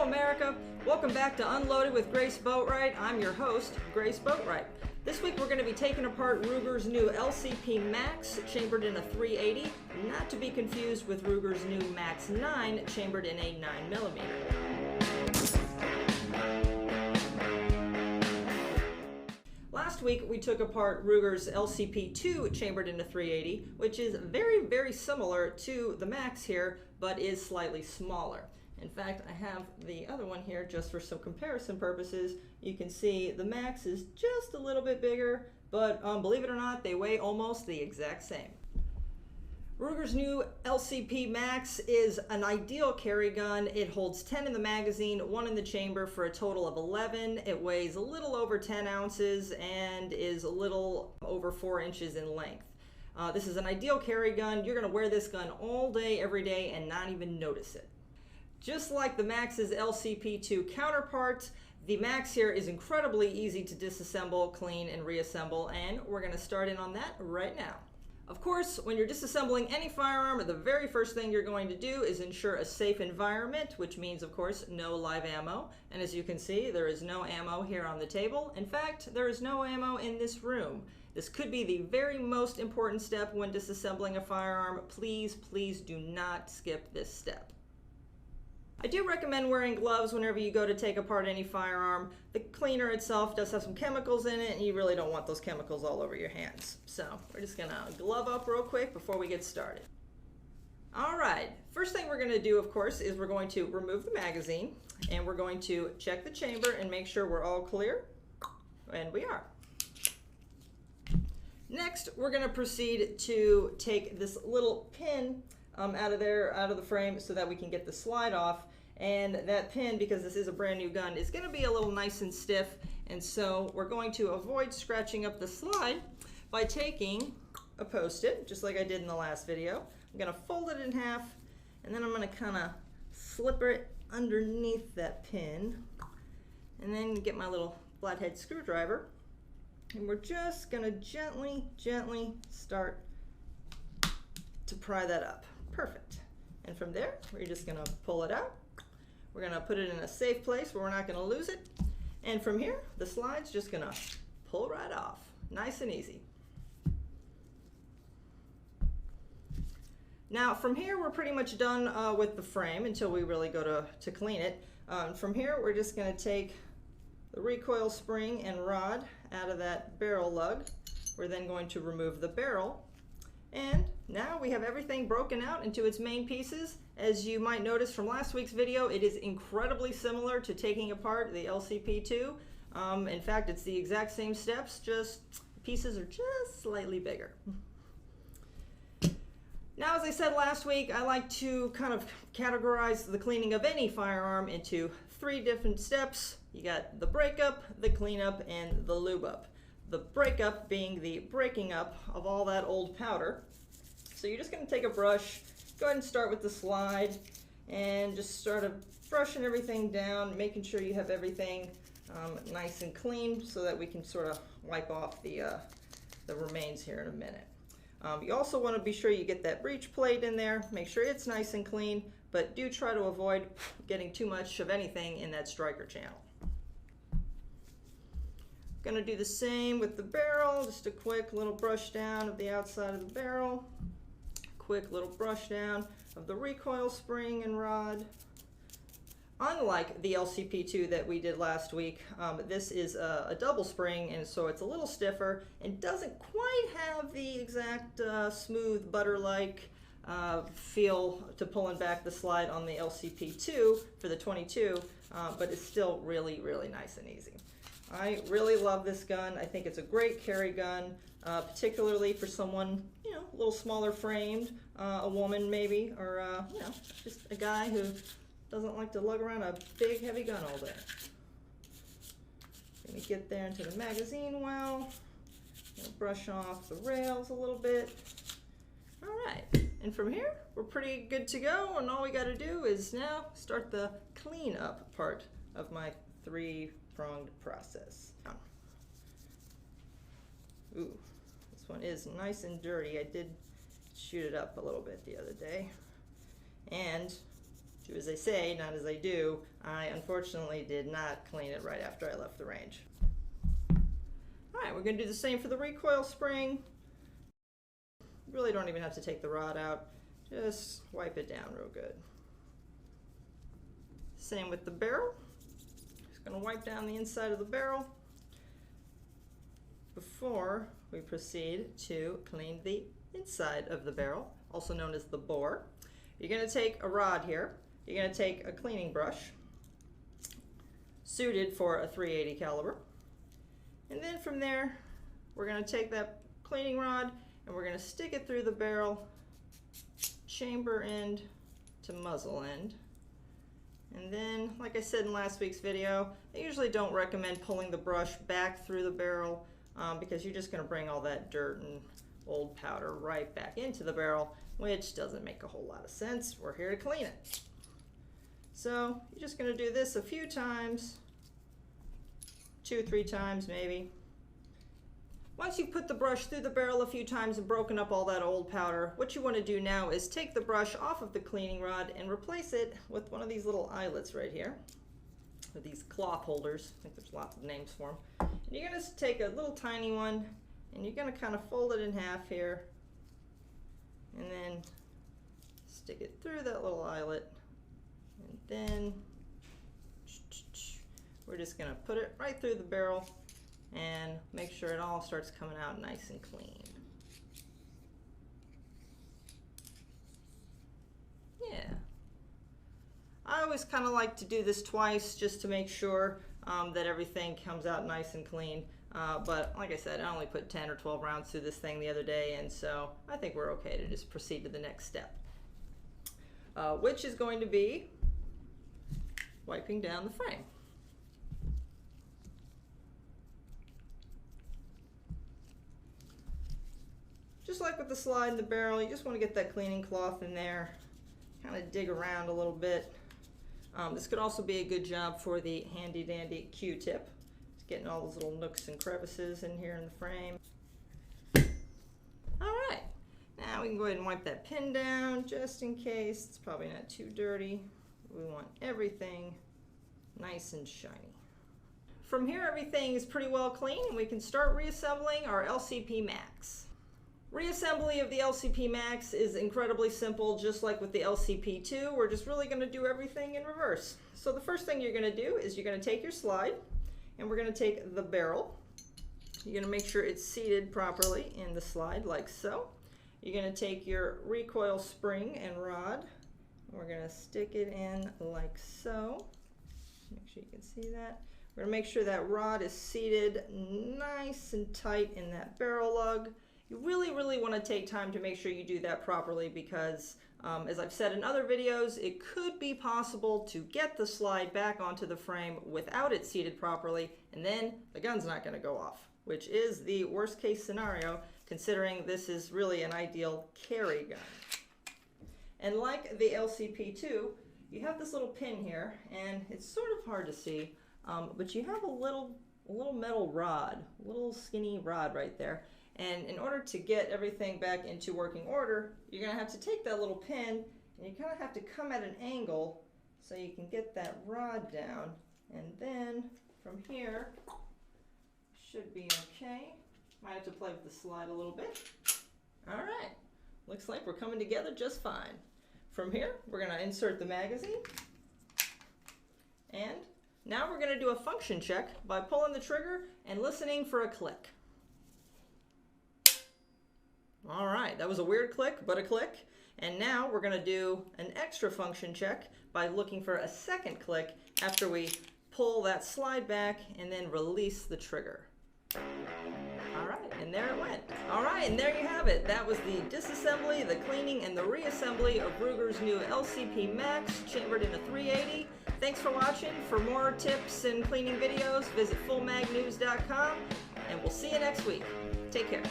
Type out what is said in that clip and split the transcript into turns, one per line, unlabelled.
America, welcome back to Unloaded with Grace Boatright. I'm your host, Grace Boatright. This week we're going to be taking apart Ruger's new LCP Max, chambered in a .380, not to be confused with Ruger's new Max 9, chambered in a 9mm. Last week we took apart Ruger's LCP2 chambered in a .380, which is very similar to the Max here, but is slightly smaller. In fact, I have the other one here just for some comparison purposes. You can see the Max is just a little bit bigger, but believe it or not, they weigh almost the exact same. Ruger's new LCP Max is an ideal carry gun. It holds 10 in the magazine, 1 in the chamber for a total of 11. It weighs a little over 10 ounces and is a little over 4 inches in length. This is an ideal carry gun. You're going to wear this gun all day, every day, and not even notice it. Just like the Max's LCP2 counterparts, the Max here is incredibly easy to disassemble, clean, and reassemble, and we're going to start in on that right now. Of course, when you're disassembling any firearm, the very first thing you're going to do is ensure a safe environment, which means, of course, no live ammo. And as you can see, there is no ammo here on the table. In fact, there is no ammo in this room. This could be the very most important step when disassembling a firearm. Please do not skip this step. I do recommend wearing gloves whenever you go to take apart any firearm. The cleaner itself does have some chemicals in it, and you really don't want those chemicals all over your hands. So we're just gonna glove up real quick before we get started. All right, first thing we're gonna do, of course, is we're going to remove the magazine, and we're going to check the chamber and make sure we're all clear, and we are. Next, we're gonna proceed to take this little pin out of the frame so that we can get the slide off. And that pin, because this is a brand new gun, is going to be a little nice and stiff, and so we're going to avoid scratching up the slide by taking a Post-it, just like I did in the last video. I'm going to fold it in half, and then I'm going to kind of slip it underneath that pin, and then get my little flathead screwdriver, and we're just going to gently start to pry that up. Perfect. And from there, we're just going to pull it out. We're going to put it in a safe place where we're not going to lose it. And from here, the slide's just going to pull right off. Nice and easy. Now, from here, we're pretty much done with the frame until we really go to clean it. From here, we're just going to take the recoil spring and rod out of that barrel lug. We're then going to remove the barrel. And now we have everything broken out into its main pieces. As you might notice from last week's video, it is incredibly similar to taking apart the LCP2. In fact, it's the exact same steps, just the pieces are just slightly bigger. Now, as I said last week, I like to kind of categorize the cleaning of any firearm into 3 different steps. You got the breakup, the cleanup, and the lube up. The breakup being the breaking up of all that old powder. So you're just going to take a brush, go ahead and start with the slide, and just start brushing everything down, making sure you have everything nice and clean so that we can sort of wipe off the remains here in a minute. You also want to be sure you get that breech plate in there, make sure it's nice and clean, but do try to avoid getting too much of anything in that striker channel. Gonna do the same with the barrel, just a quick little brush down of the outside of the barrel, quick little brush down of the recoil spring and rod. Unlike the LCP2 that we did last week, this is a double spring, and so it's a little stiffer and doesn't quite have the exact smooth butter-like feel to pulling back the slide on the LCP2 for the 22, but it's still really nice and easy. I really love this gun. I think it's a great carry gun, particularly for someone, a little smaller framed, a woman maybe, or just a guy who doesn't like to lug around a big heavy gun all day. Let me get there into the magazine well. Brush off the rails a little bit. All right, and from here, we're pretty good to go, and all we got to do is now start the cleanup part of my 3-pronged process. Ooh, this one is nice and dirty. I did shoot it up a little bit the other day. And Do as I say, not as I do. I unfortunately did not clean it right after I left the range. Alright, we're going to do the same for the recoil spring. You really don't even have to take the rod out. Just wipe it down real good. Same with the barrel. Just going to wipe down the inside of the barrel before we proceed to clean the inside of the barrel, also known as the bore. You're going to take a rod here. You're going to take a cleaning brush suited for a .380 caliber. And then from there, we're going to take that cleaning rod and we're going to stick it through the barrel, chamber end to muzzle end. And then, like I said in last week's video, I usually don't recommend pulling the brush back through the barrel because you're just going to bring all that dirt and old powder right back into the barrel, which doesn't make a whole lot of sense. We're here to clean it. So you're just going to do this a few times, 2-3 times maybe. Once you've put the brush through the barrel a few times and broken up all that old powder, what you want to do now is take the brush off of the cleaning rod and replace it with one of these little eyelets right here, with these cloth holders. I think there's lots of names for them. And you're going to take a little tiny one and you're going to kind of fold it in half here and then stick it through that little eyelet. And then we're just going to put it right through the barrel and make sure it all starts coming out nice and clean. Yeah. I always kind of like to do this twice just to make sure that everything comes out nice and clean. But like I said, I only put 10 or 12 rounds through this thing the other day, and so I think we're okay to just proceed to the next step, which is going to be wiping down the frame. Just like with the slide and the barrel, you just want to get that cleaning cloth in there, kind of dig around a little bit. This could also be a good job for the handy dandy Q-tip. It's getting all those little nooks and crevices in here in the frame. Alright, now we can go ahead and wipe that pin down just in case. It's probably not too dirty. We want everything nice and shiny. From here, everything is pretty well clean and we can start reassembling our LCP Max. Reassembly of the LCP Max is incredibly simple, just like with the LCP2. We're just really going to do everything in reverse. So the first thing you're going to do is you're going to take your slide and we're going to take the barrel. You're going to make sure it's seated properly in the slide like so. You're going to take your recoil spring and rod. We're going to stick it in like so. Make sure you can see that. We're going to make sure that rod is seated nice and tight in that barrel lug. You really want to take time to make sure you do that properly because, as I've said in other videos, it could be possible to get the slide back onto the frame without it seated properly, and then the gun's not going to go off, which is the worst case scenario, considering this is really an ideal carry gun. And like the LCP2, you have this little pin here, and it's sort of hard to see, but you have a little metal rod, a little skinny rod right there. And in order to get everything back into working order, you're going to have to take that little pin and you kind of have to come at an angle so you can get that rod down. And then from here, should be okay. Might have to play with the slide a little bit. All right, looks like we're coming together just fine. From here, we're going to insert the magazine. And now we're going to do a function check by pulling the trigger and listening for a click. All right, that was a weird click, but a click. And now we're going to do an extra function check by looking for a second click after we pull that slide back and then release the trigger. All right, and there it went. All right, and there you have it. That was the disassembly, the cleaning, and the reassembly of Ruger's new LCP Max, chambered in a .380. Thanks for watching. For more tips and cleaning videos, visit FullMagNews.com, and we'll see you next week. Take care.